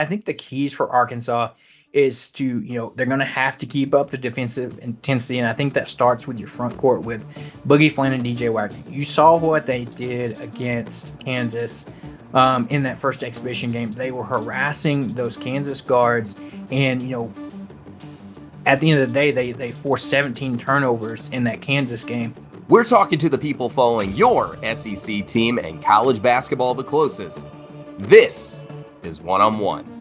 think the keys for Arkansas is to, they're going to have to keep up the defensive intensity. And I think that starts with your front court with Boogie Fland and DJ Wagner. You saw what they did against Kansas in that first exhibition game. They were harassing those Kansas guards. And, at the end of the day, they forced 17 turnovers in that Kansas game. We're talking to the people following your SEC team and college basketball the closest. This is One on One.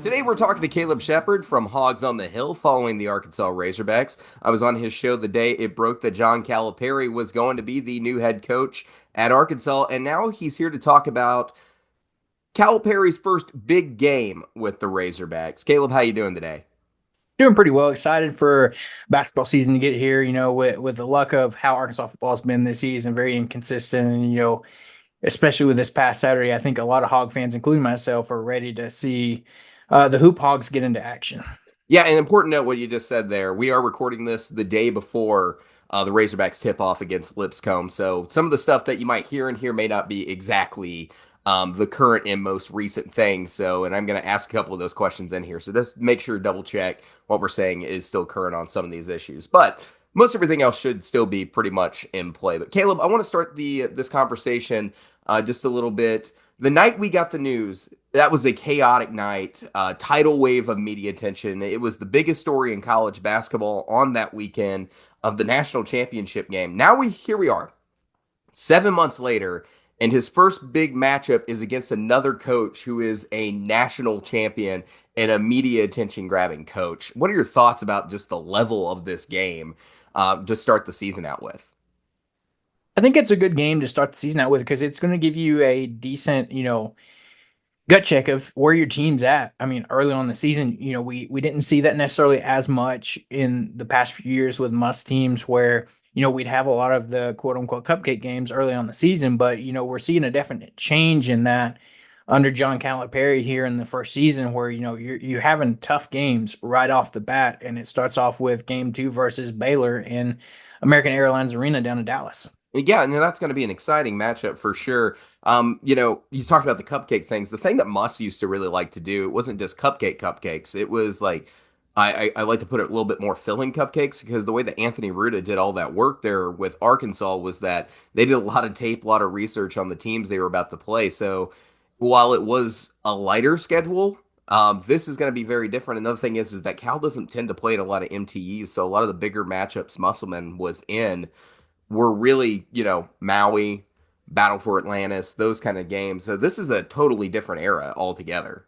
Today we're talking to Caleb Shepard from Hogs on the Hill following the Arkansas Razorbacks. I was on his show the day it broke that John Calipari was going to be the new head coach at Arkansas, and now he's here to talk about Calipari's first big game with the Razorbacks. Caleb, how you doing today? Doing pretty well. Excited for basketball season to get here. With the luck of how Arkansas football has been this season, very inconsistent, and especially with this past Saturday, I think a lot of Hog fans, including myself, are ready to see the Hoop Hogs get into action. Yeah, and important note what you just said there. We are recording this the day before the Razorbacks tip off against Lipscomb, so some of the stuff that you might hear in here may not be exactly the current and most recent thing. So, and I'm going to ask a couple of those questions in here. So just make sure to double check what we're saying is still current on some of these issues. But most everything else should still be pretty much in play. But Caleb, I want to start this conversation just a little bit. The night we got the news, that was a chaotic night, tidal wave of media attention. It was the biggest story in college basketball on that weekend of the national championship game. Now here we are, 7 months later, and his first big matchup is against another coach who is a national champion and a media attention grabbing coach. What are your thoughts about just the level of this game to start the season out with? I think it's a good game to start the season out with because it's going to give you a decent, gut check of where your team's at. I mean, early on in the season, we didn't see that necessarily as much in the past few years with must teams where, we'd have a lot of the quote unquote cupcake games early on the season, but, we're seeing a definite change in that under John Calipari here in the first season where, you're having tough games right off the bat. And it starts off with game 2 versus Baylor in American Airlines Arena down in Dallas. Yeah, and that's going to be an exciting matchup for sure. You talked about the cupcake things. The thing that Muss used to really like to do, it wasn't just cupcakes. It was like, I like to put it a little bit more filling cupcakes because the way that Anthony Ruda did all that work there with Arkansas was that they did a lot of tape, a lot of research on the teams they were about to play. So while it was a lighter schedule, this is going to be very different. Another thing is that Cal doesn't tend to play in a lot of MTEs, so a lot of the bigger matchups Musselman was in were really, Maui, Battle for Atlantis, those kind of games. So this is a totally different era altogether.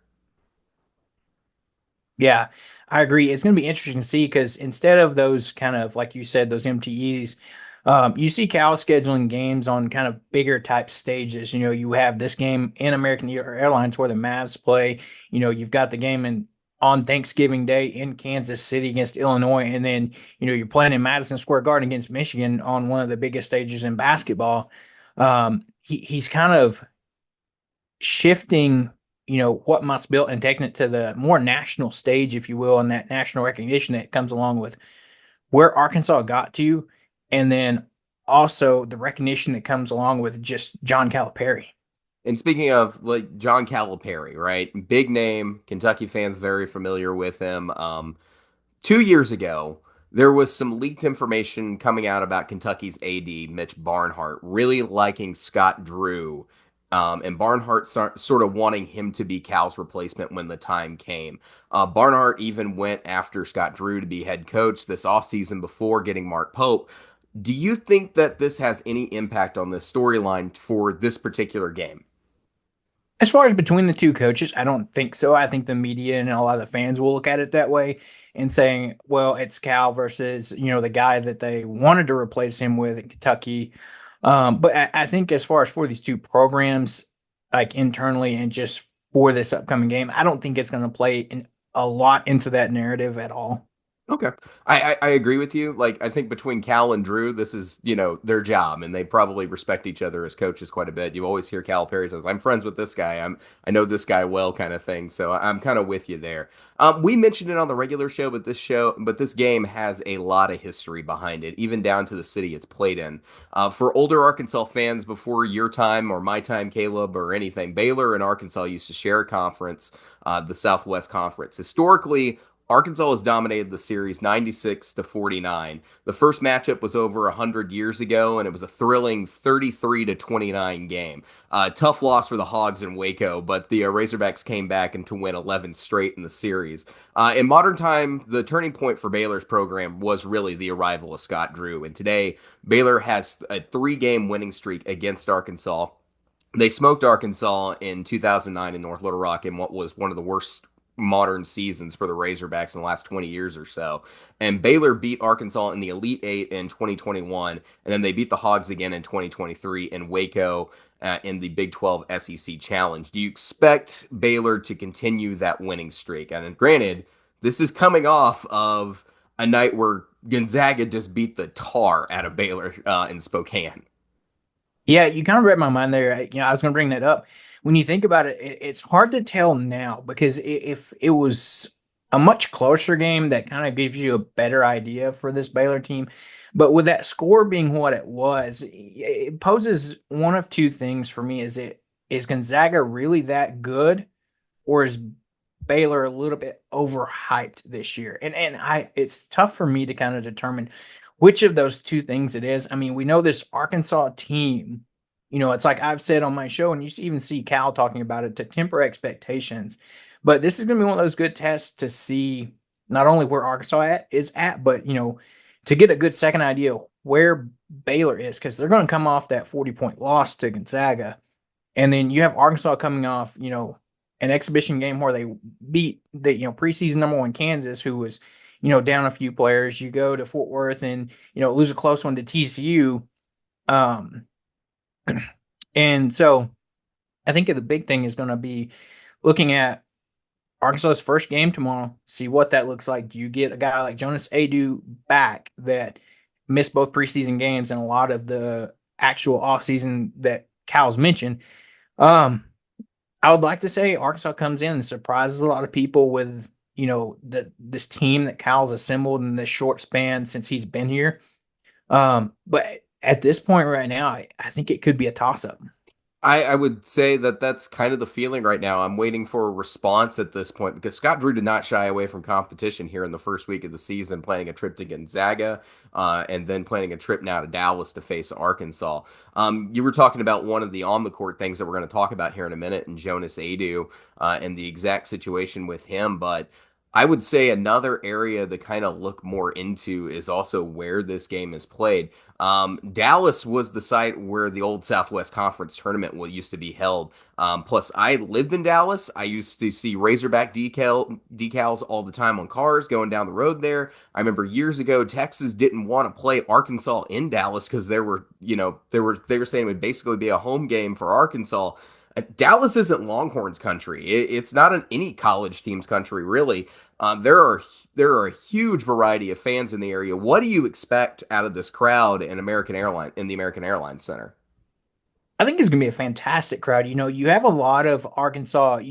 Yeah, I agree. It's going to be interesting to see because instead of those kind of, like you said, those MTEs, you see Cal scheduling games on kind of bigger type stages. You have this game in American Airlines where the Mavs play. You've got the game on Thanksgiving Day in Kansas City against Illinois, and then you're playing in Madison Square Garden against Michigan on one of the biggest stages in basketball. He's kind of shifting what Musk built and taking it to the more national stage, if you will, and that national recognition that comes along with where Arkansas got to, and then also the recognition that comes along with just John Calipari. And speaking of like John Calipari, right? Big name, Kentucky fans very familiar with him. 2 years ago, there was some leaked information coming out about Kentucky's AD, Mitch Barnhart, really liking Scott Drew, and Barnhart sort of wanting him to be Cal's replacement when the time came. Barnhart even went after Scott Drew to be head coach this offseason before getting Mark Pope. Do you think that this has any impact on this storyline for this particular game? As far as between the two coaches, I don't think so. I think the media and a lot of the fans will look at it that way and saying, well, it's Cal versus, the guy that they wanted to replace him with in Kentucky. But I think as far as for these two programs, like internally and just for this upcoming game, I don't think it's going to play a lot into that narrative at all. Okay. I agree with you. Like, I think between Cal and Drew, this is, their job, and they probably respect each other as coaches quite a bit. You always hear Calipari says, I'm friends with this guy. I know this guy well, kind of thing. So I'm kind of with you there. We mentioned it on the regular show, but this game has a lot of history behind it, even down to the city it's played in. For older Arkansas fans before your time or my time, Caleb, or anything, Baylor and Arkansas used to share a conference, the Southwest Conference. Historically, Arkansas has dominated the series 96 to 49. The first matchup was over 100 years ago, and it was a thrilling 33 to 29 game. Tough loss for the Hogs in Waco, but the Razorbacks came back and to win 11 straight in the series. In modern time, the turning point for Baylor's program was really the arrival of Scott Drew, and today Baylor has a 3 game winning streak against Arkansas. They smoked Arkansas in 2009 in North Little Rock in what was one of the worst modern seasons for the Razorbacks in the last 20 years or so. And Baylor beat Arkansas in the Elite Eight in 2021, and then they beat the Hogs again in 2023 in Waco in the Big 12 SEC Challenge. Do you expect Baylor to continue that winning streak? And granted, this is coming off of a night where Gonzaga just beat the tar out of Baylor in Spokane. Yeah, you kind of read my mind there. I was going to bring that up. When you think about it, it's hard to tell now because if it was a much closer game, that kind of gives you a better idea for this Baylor team. But with that score being what it was, it poses one of two things for me. Is Gonzaga really that good, or is Baylor a little bit overhyped this year? And it's tough for me to kind of determine which of those two things it is. I mean, we know this Arkansas team, it's like I've said on my show, and you even see Cal talking about it, to temper expectations. But this is going to be one of those good tests to see not only where is at, but to get a good second idea where Baylor is, because they're going to come off that 40-point loss to Gonzaga. And then you have Arkansas coming off, an exhibition game where they beat the, preseason number one Kansas, who was, down a few players. You go to Fort Worth and, lose a close one to TCU. Um, and so I think the big thing is going to be looking at Arkansas's first game tomorrow, see what that looks like. Do you get a guy like Jonas Aidoo back that missed both preseason games and a lot of the actual offseason that Cal's mentioned? Um, I would like to say Arkansas comes in and surprises a lot of people with, this team that Cal's assembled in this short span since he's been here. But at this point right now, I think it could be a toss up. I would say that that's kind of the feeling right now. I'm waiting for a response at this point because Scott Drew did not shy away from competition here in the first week of the season, planning a trip to Gonzaga, and then planning a trip now to Dallas to face Arkansas. You were talking about one of the on the court things that we're going to talk about here in a minute, and Jonas Aidoo, and the exact situation with him, but. I would say another area to kind of look more into is also where this game is played. Dallas was the site where the old Southwest Conference tournament used to be held. Plus, I lived in Dallas. I used to see Razorback decals all the time on cars going down the road there. I remember years ago, Texas didn't want to play Arkansas in Dallas because they were saying it would basically be a home game for Arkansas. Dallas isn't Longhorns country. It's not any college team's country, really. There are a huge variety of fans in the area. What do you expect out of this crowd in the American Airlines Center? I think it's going to be a fantastic crowd. You have a lot of Arkansas,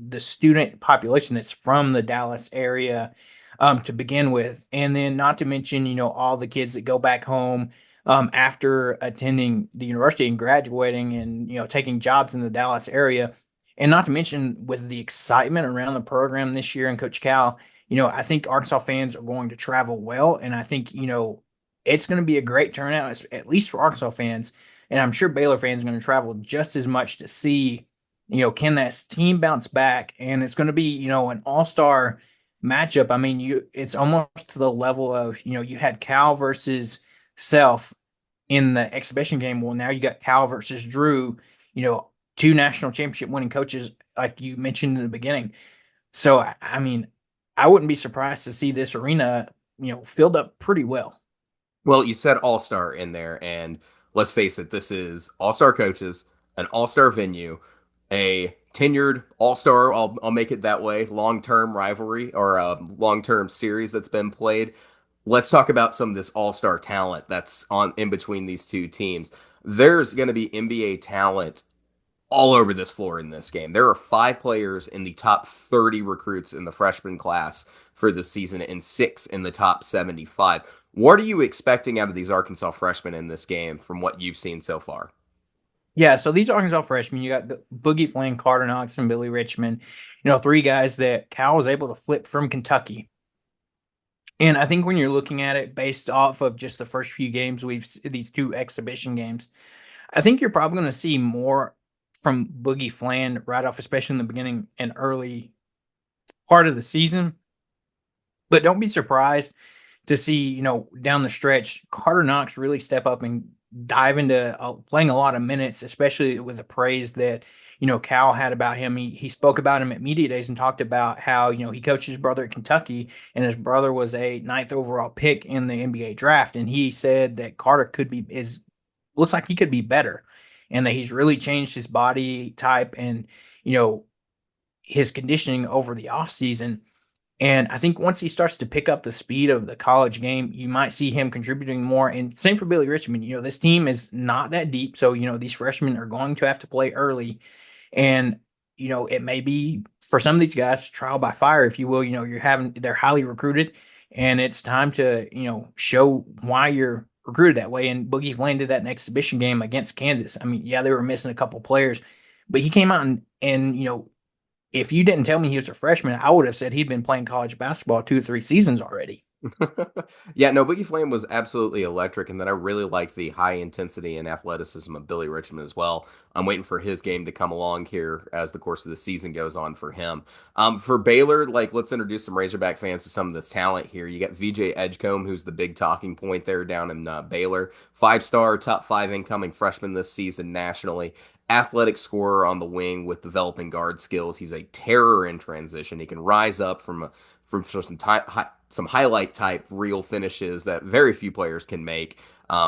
the student population that's from the Dallas area to begin with. And then not to mention, all the kids that go back home after attending the university and graduating and, taking jobs in the Dallas area. And not to mention with the excitement around the program this year and Coach Cal, I think Arkansas fans are going to travel well. And I think, it's going to be a great turnout, at least for Arkansas fans. And I'm sure Baylor fans are going to travel just as much to see, can that team bounce back? And it's going to be, an all-star matchup. I mean, it's almost to the level of, you had Cal versus Self in the exhibition game. Well, now you got Cal versus Drew, two national championship winning coaches, like you mentioned in the beginning. So, I mean, I wouldn't be surprised to see this arena, filled up pretty well. Well, you said all star in there, and let's face it, this is all star coaches, an all star venue, a tenured all-star. I'll make it that way. Long-term rivalry or a long-term series that's been played. Let's talk about some of this all-star talent that's on in between these two teams. There's going to be NBA talent all over this floor in this game. There are 5 players in the top 30 recruits in the freshman class for this season and 6 in the top 75. What are you expecting out of these Arkansas freshmen in this game from what you've seen so far? Yeah, so these Arkansas freshmen, you got Boogie Fland, Karter Knox, and Billy Richmond. Three guys that Cal was able to flip from Kentucky. And I think when you're looking at it based off of just the first few games, these two exhibition games, I think you're probably going to see more from Boogie Fland right off, especially in the beginning and early part of the season. But don't be surprised to see, down the stretch, Karter Knox really step up and dive into playing a lot of minutes, especially with the praise that, Cal had about him. He spoke about him at media days and talked about how, he coached his brother at Kentucky, and his brother was a ninth overall pick in the NBA draft. And he said that Karter looks like he could be better, and that he's really changed his body type and, you know, his conditioning over the offseason. And I think once he starts to pick up the speed of the college game, you might see him contributing more. And same for Billy Richmond. This team is not that deep. So, these freshmen are going to have to play early. And, it may be for some of these guys trial by fire, if you will. They're highly recruited, and it's time to, show why you're recruited that way. And Boogie Fland did that in exhibition game against Kansas. I mean, yeah, they were missing a couple players, but he came out and if you didn't tell me he was a freshman, I would have said he'd been playing college basketball 2 or 3 seasons already. Yeah, no, Boogie Flame was absolutely electric, and then I really like the high intensity and athleticism of Billy Richmond as well. I'm waiting for his game to come along here as the course of the season goes on for him. For Baylor, like let's introduce some Razorback fans to some of this talent here. You got VJ Edgecome, who's the big talking point there down in Baylor, 5-star, top 5 incoming freshman this season nationally. Athletic scorer on the wing with developing guard skills. He's a terror in transition. He can rise up from some highlight type real finishes that very few players can make.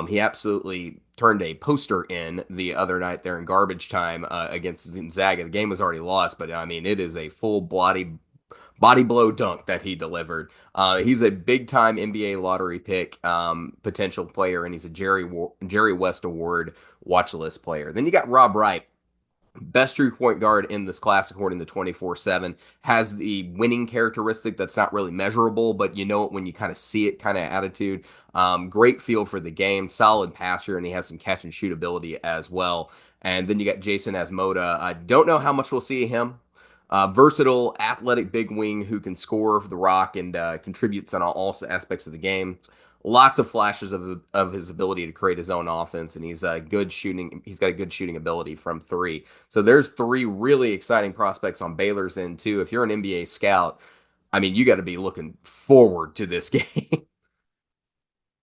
He absolutely turned a poster in the other night there in garbage time against Gonzaga. The game was already lost, but I mean, it is a full body blow dunk that he delivered. He's a big time NBA lottery pick potential player, and he's a Jerry West Award watch list player. Then you got Rob Wright, best true point guard in this class according to 24/7, has the winning characteristic that's not really measurable, but you know it when you kind of see it kind of attitude. Great feel for the game, solid passer, and he has some catch and shoot ability as well. And then you got Jason Asmoda. I don't know how much we'll see him. Versatile, athletic big wing who can score for the rock and contributes on all aspects of the game. Lots of flashes of his ability to create his own offense, and he's good shooting. He's got a good shooting ability from 3. So there's 3 really exciting prospects on Baylor's end too. If you're an NBA scout, I mean, you got to be looking forward to this game.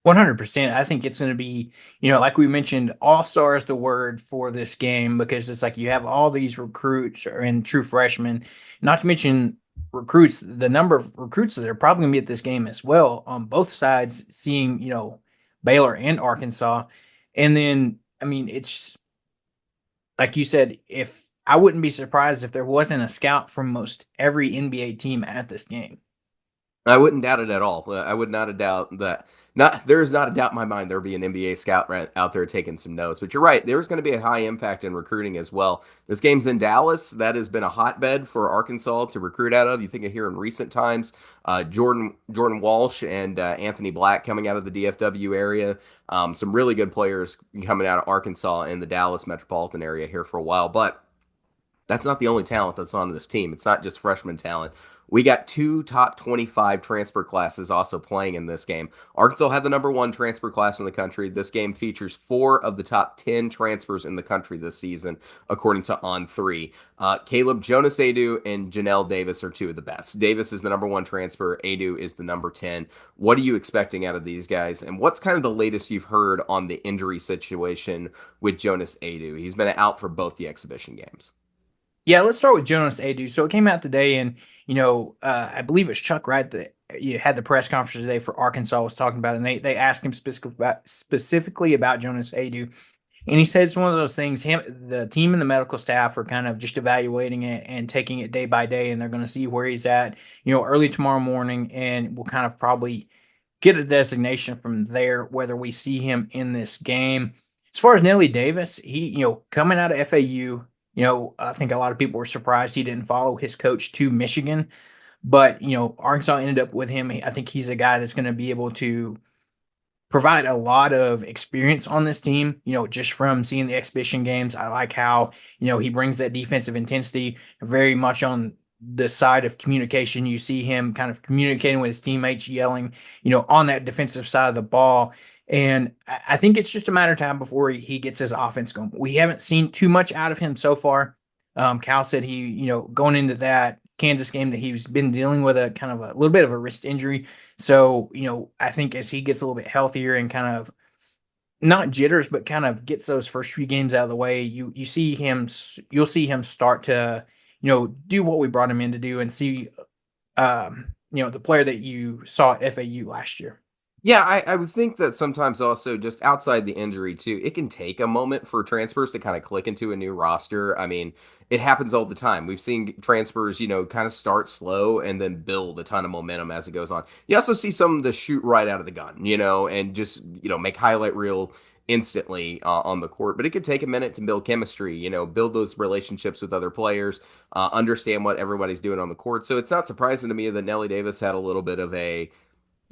100%. I think it's going to be, like we mentioned, all star is the word for this game, because it's like you have all these recruits and true freshmen, not to mention recruits, the number of recruits that are probably going to be at this game as well on both sides, seeing, Baylor and Arkansas. And then, I mean, it's like you said, if I wouldn't be surprised if there wasn't a scout from most every NBA team at this game. I wouldn't doubt it at all. I would not doubt that. Not there is not a doubt in my mind there'll be an NBA scout right out there taking some notes. But you're right, there's going to be a high impact in recruiting as well. This game's in Dallas. That has been a hotbed for Arkansas to recruit out of. You think of here in recent times, Jordan Walsh and Anthony Black coming out of the DFW area. Some really good players coming out of Arkansas in the Dallas metropolitan area here for a while, but that's not the only talent that's on this team. It's not just freshman talent. We got 2 top 25 transfer classes also playing in this game. Arkansas had the number 1 transfer class in the country. This game features 4 of the top 10 transfers in the country this season, according to On3. Caleb, Jonas Aidoo, and Johnell Davis are 2 of the best. Davis is the number 1 transfer. Aidoo is the number 10. What are you expecting out of these guys? And what's kind of the latest you've heard on the injury situation with Jonas Aidoo? He's been out for both the exhibition games. Yeah, let's start with Jonas Aidoo. So it came out today, and I believe it was Chuck Wright that you had the press conference today for Arkansas was talking about it, and they asked him specifically about Jonas Aidoo, And he said it's one of those things. The team and the medical staff are kind of just evaluating it and taking it day by day, and they're going to see where he's at, early tomorrow morning, and we'll kind of probably get a designation from there whether we see him in this game. As far as Nelly Davis, he, coming out of FAU, I think a lot of people were surprised he didn't follow his coach to Michigan, but Arkansas ended up with him. I think he's a guy that's going to be able to provide a lot of experience on this team, just from seeing the exhibition games. I like how, he brings that defensive intensity very much on the side of communication. You see him kind of communicating with his teammates, yelling, on that defensive side of the ball. And I think it's just a matter of time before he gets his offense going. We haven't seen too much out of him so far. Cal said he, going into that Kansas game that he's been dealing with a kind of a little bit of a wrist injury. So, I think as he gets a little bit healthier and kind of not jitters, but kind of gets those first few games out of the way, you'll see him start to, do what we brought him in to do and see, the player that you saw at FAU last year. Yeah, I would think that sometimes also just outside the injury too, it can take a moment for transfers to kind of click into a new roster. I mean, it happens all the time. We've seen transfers, kind of start slow and then build a ton of momentum as it goes on. You also see some of the shoot right out of the gun, and just, make highlight reel instantly on the court. But it could take a minute to build chemistry, build those relationships with other players, understand what everybody's doing on the court. So it's not surprising to me that Nelly Davis had a little bit of a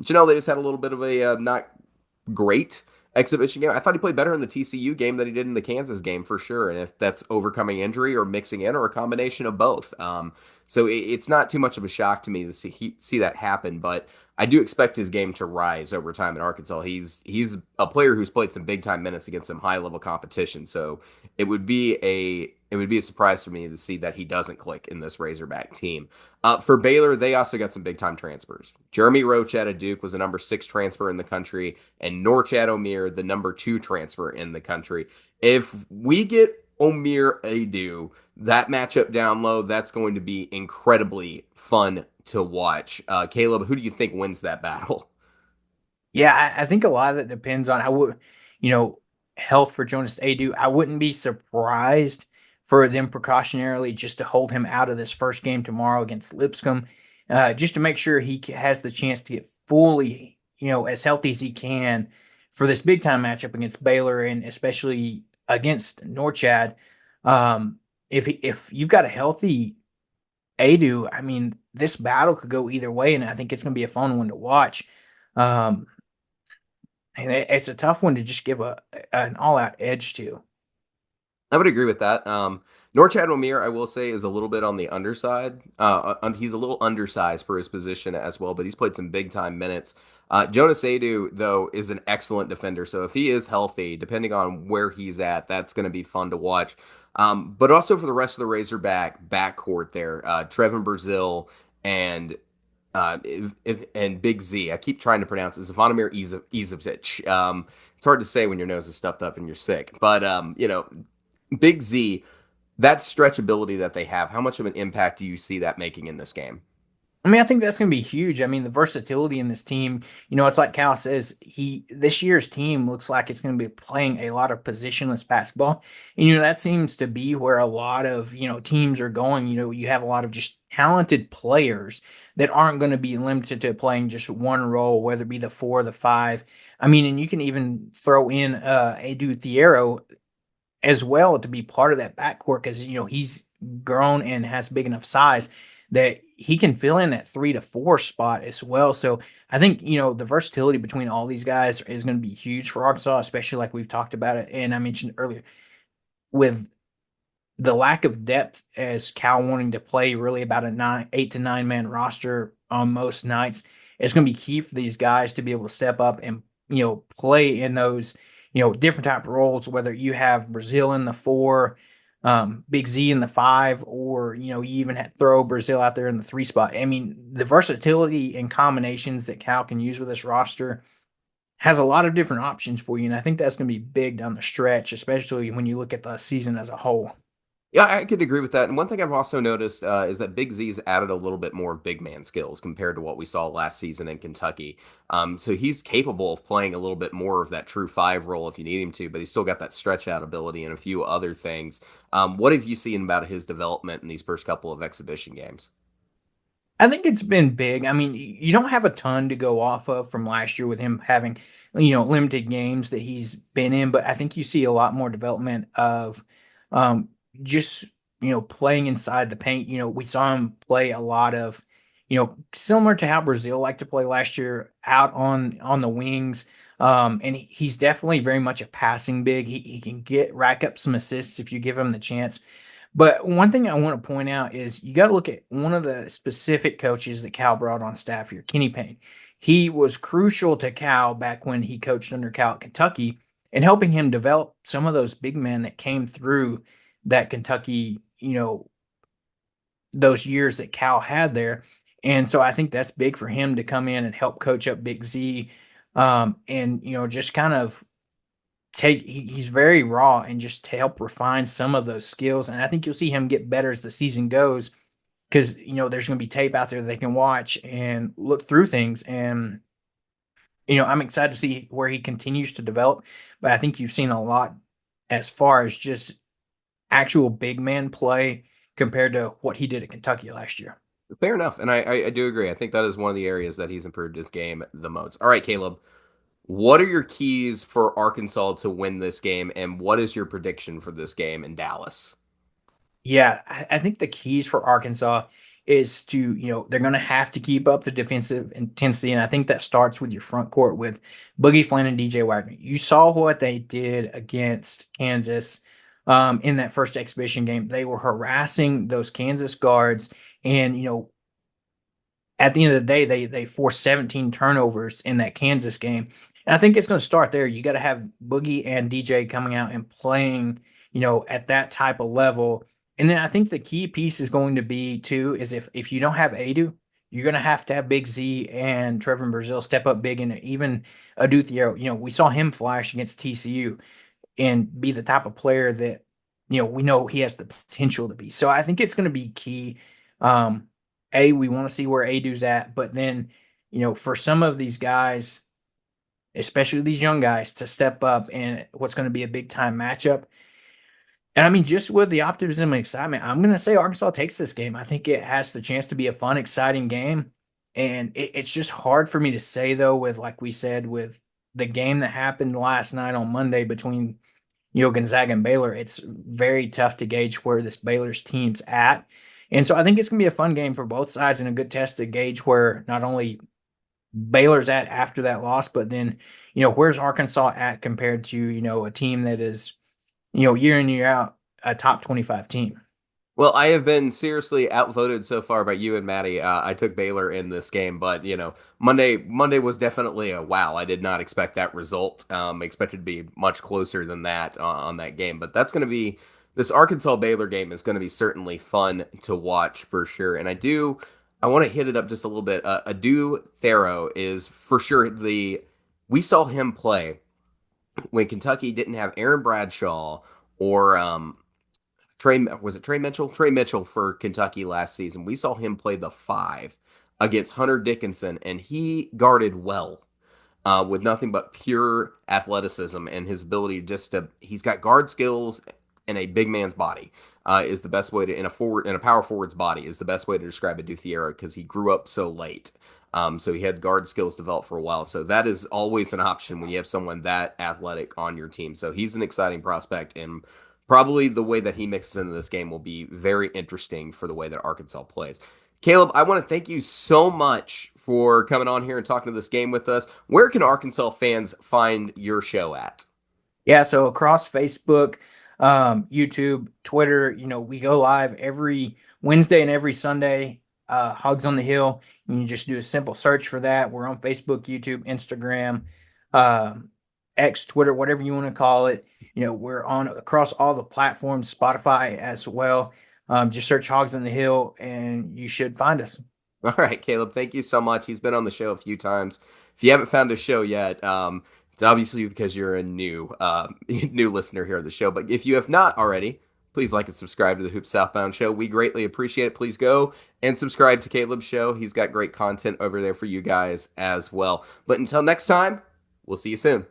Johnell Davis had a little bit of a not great exhibition game. I thought he played better in the TCU game than he did in the Kansas game for sure. And if that's overcoming injury or mixing in or a combination of both. So it's not too much of a shock to me to see that happen. But I do expect his game to rise over time in Arkansas. He's a player who's played some big time minutes against some high level competition. So it would be a surprise for me to see that he doesn't click in this Razorback team. For Baylor, they also got some big time transfers. Jeremy Roach out of Duke was the number 6 transfer in the country, and Norchad Omier, the number 2 transfer in the country. If we get Omier Aidoo, that matchup down low, that's going to be incredibly fun to watch. Caleb, who do you think wins that battle? Yeah, I think a lot of it depends on you know, health for Jonas Aidoo. I wouldn't be surprised for them precautionarily just to hold him out of this first game tomorrow against Lipscomb, just to make sure he has the chance to get fully, as healthy as he can for this big time matchup against Baylor and especially against Norchad. If you've got a healthy Aidoo, I mean, this battle could go either way, and I think it's going to be a fun one to watch. Um, and it's a tough one to just give an all out edge to. I would agree with that. Norchad Omier, I will say, is a little bit on the underside. He's a little undersized for his position as well, but he's played some big time minutes. Jonas Aidoo, though, is an excellent defender. So if he is healthy, depending on where he's at, that's going to be fun to watch. But also for the rest of the Razorback backcourt there, Trevin Brazil and and Big Z. I keep trying to pronounce it. Zvonimir Izovich. It's hard to say when your nose is stuffed up and you're sick. But Big Z, that stretchability that they have, how much of an impact do you see that making in this game? I mean, I think that's going to be huge. I mean, the versatility in this team, it's like Cal says, this year's team looks like it's going to be playing a lot of positionless basketball. And, that seems to be where a lot of, teams are going. You have a lot of just talented players that aren't going to be limited to playing just one role, whether it be the 4 or the 5. I mean, and you can even throw in Edu Thiero as well to be part of that backcourt because he's grown and has big enough size that he can fill in that 3 to 4 spot as well. So I think the versatility between all these guys is going to be huge for Arkansas, especially like we've talked about it and I mentioned earlier with the lack of depth as Cal wanting to play really about a 8 to 9 man roster on most nights. It's going to be key for these guys to be able to step up and play in those different type of roles. Whether you have Brazil in the 4, Big Z in the 5, or you even throw Brazil out there in the 3 spot. I mean, the versatility and combinations that Cal can use with this roster has a lot of different options for you, and I think that's going to be big down the stretch, especially when you look at the season as a whole. Yeah, I could agree with that. And one thing I've also noticed is that Big Z's added a little bit more of big man skills compared to what we saw last season in Kentucky. So he's capable of playing a little bit more of that true five role if you need him to, but he's still got that stretch out ability and a few other things. What have you seen about his development in these first couple of exhibition games? I think it's been big. I mean, you don't have a ton to go off of from last year with him having, limited games that he's been in, but I think you see a lot more development of um, just, playing inside the paint. We saw him play a lot of, similar to how Brazil liked to play last year out on the wings. And he's definitely very much a passing big. He can get rack up some assists if you give him the chance. But one thing I want to point out is you got to look at one of the specific coaches that Cal brought on staff here, Kenny Payne. He was crucial to Cal back when he coached under Cal at Kentucky and helping him develop some of those big men that came through that Kentucky, those years that Cal had there. And so I think that's big for him to come in and help coach up Big Z, and, just kind of he's very raw and just to help refine some of those skills. And I think you'll see him get better as the season goes because there's going to be tape out there they can watch and look through things. And I'm excited to see where he continues to develop. But I think you've seen a lot as far as just actual big man play compared to what he did at Kentucky last year. Fair enough. And I do agree. I think that is one of the areas that he's improved his game the most. All right, Caleb. What are your keys for Arkansas to win this game, and what is your prediction for this game in Dallas? Yeah, I think the keys for Arkansas is to, they're going to have to keep up the defensive intensity. And I think that starts with your front court with Boogie Fland and DJ Wagner. You saw what they did against Kansas in that first exhibition game. They were harassing those Kansas guards. And, at the end of the day, they forced 17 turnovers in that Kansas game. And I think it's going to start there. You got to have Boogie and DJ coming out and playing, at that type of level. And then I think the key piece is going to be too is if you don't have Aidoo, you're going to have Big Z and Trevor Brazil step up big, and even Aidoo Thiero. We saw him flash against TCU and be the type of player that we know he has the potential to be. So I think it's going to be key. We want to see where Aidoo's at, but then for some of these guys, especially these young guys, to step up and what's going to be a big time matchup. And I mean, just with the optimism and excitement, I'm going to say Arkansas takes this game. I think it has the chance to be a fun, exciting game. And it's just hard for me to say, though, with like we said, with the game that happened last night on Monday between Gonzaga and Baylor, it's very tough to gauge where this Baylor's team's at. And so I think it's going to be a fun game for both sides and a good test to gauge where not only Baylor's at after that loss, but then, where's Arkansas at compared to, a team that is, year in, year out, a top 25 team. Well, I have been seriously outvoted so far by you and Maddie. I took Baylor in this game, but Monday was definitely a wow. I did not expect that result. Expected to be much closer than that on that game, but that's going to be this Arkansas Baylor game is going to be certainly fun to watch for sure. And I want to hit it up just a little bit. Aidoo Thiero is for sure we saw him play when Kentucky didn't have Aaron Bradshaw or Trey Mitchell? Trey Mitchell for Kentucky last season. We saw him play the five against Hunter Dickinson, and he guarded well with nothing but pure athleticism and his ability he's got guard skills in a big man's body. Is the best way to in a power forward's body is the best way to describe Aidoo Thiero because he grew up so late. So he had guard skills developed for a while. So that is always an option when you have someone that athletic on your team. So he's an exciting prospect, and probably the way that he mixes into this game will be very interesting for the way that Arkansas plays. Caleb, I want to thank you so much for coming on here and talking to this game with us. Where can Arkansas fans find your show at? Yeah, so across Facebook, YouTube, Twitter, we go live every Wednesday and every Sunday. Hugs on the Hill. You can just do a simple search for that. We're on Facebook, YouTube, Instagram, X, Twitter, whatever you want to call it. We're on across all the platforms, Spotify as well. Just search Hogs on the Hill and you should find us. All right, Caleb, thank you so much. He's been on the show a few times. If you haven't found a show yet, it's obviously because you're a new new listener here of the show. But if you have not already, please like and subscribe to the Hoop Southbound Show. We greatly appreciate it. Please go and subscribe to Caleb's show. He's got great content over there for you guys as well. But until next time, we'll see you soon.